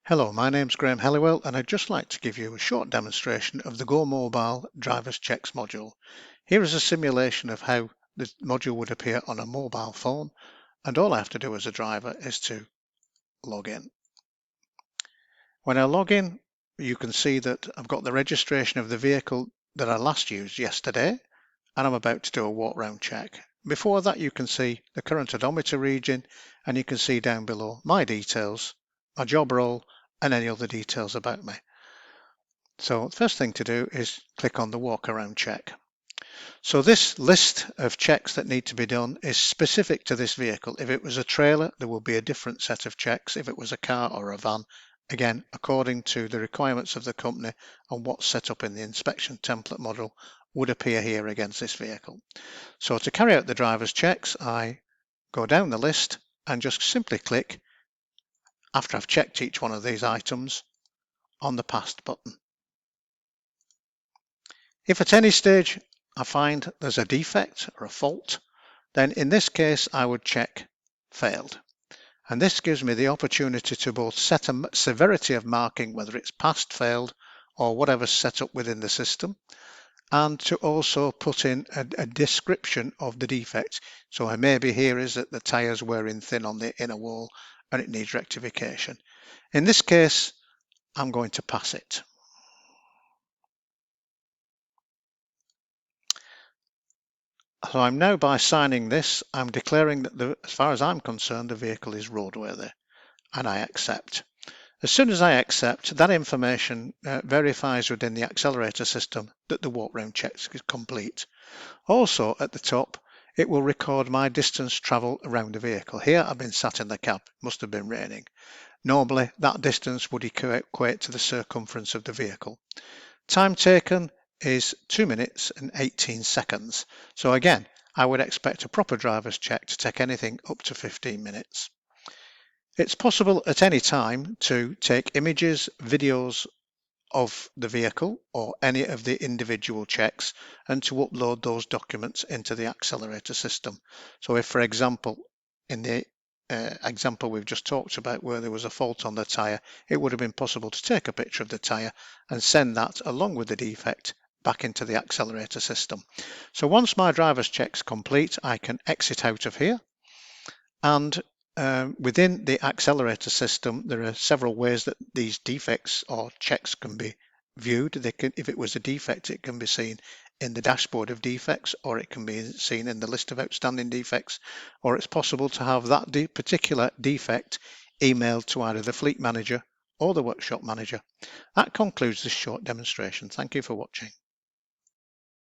Hello, my name's Graham Helliwell and I'd just like to give you a short demonstration of the Go Mobile Driver's Checks module. Here is a simulation of how the module would appear on a mobile phone, and all I have to do as a driver is to log in. When I log in, you can see that I've got the registration of the vehicle that I last used yesterday, and I'm about to do a walk round check. Before that, you can see the current odometer region, and you can see down below my details, my job role, and any other details about me. So the first thing to do is click on the walk around check. So this list of checks that need to be done is specific to this vehicle. If it was a trailer, there will be a different set of checks. If it was a car or a van, again, according to the requirements of the company and what's set up in the inspection template model would appear here against this vehicle. So to carry out the driver's checks, I go down the list and just simply click, after I've checked each one of these items, on the Passed button. If at any stage I find there's a defect or a fault, then in this case I would check failed. And this gives me the opportunity to both set a severity of marking, whether it's passed, failed, or whatever's set up within the system, and to also put in a description of the defect. So maybe here is that the tyres wearing thin on the inner wall and it needs rectification. In this case, I'm going to pass it. So I'm now, by signing this, I'm declaring that as far as I'm concerned, the vehicle is roadworthy, and I accept. As soon as I accept, that information verifies within the accelerator system that the walk round check is complete. Also at the top, it will record my distance travelled around the vehicle. Here I've been sat in the cab, must have been raining. Normally that distance would equate to the circumference of the vehicle. Time taken is 2 minutes and 18 seconds. So again, I would expect a proper driver's check to take anything up to 15 minutes. It's possible at any time to take images, videos of the vehicle or any of the individual checks and to upload those documents into the accelerator system. So if, for example, in the example we've just talked about where there was a fault on the tyre, it would have been possible to take a picture of the tyre and send that along with the defect back into the accelerator system. So once my driver's check's complete, I can exit out of here, and within the accelerator system there are several ways that these defects or checks can be viewed. If it was a defect, it can be seen in the dashboard of defects, or it can be seen in the list of outstanding defects, or it's possible to have that particular defect emailed to either the fleet manager or the workshop manager. That concludes this short demonstration. Thank you for watching.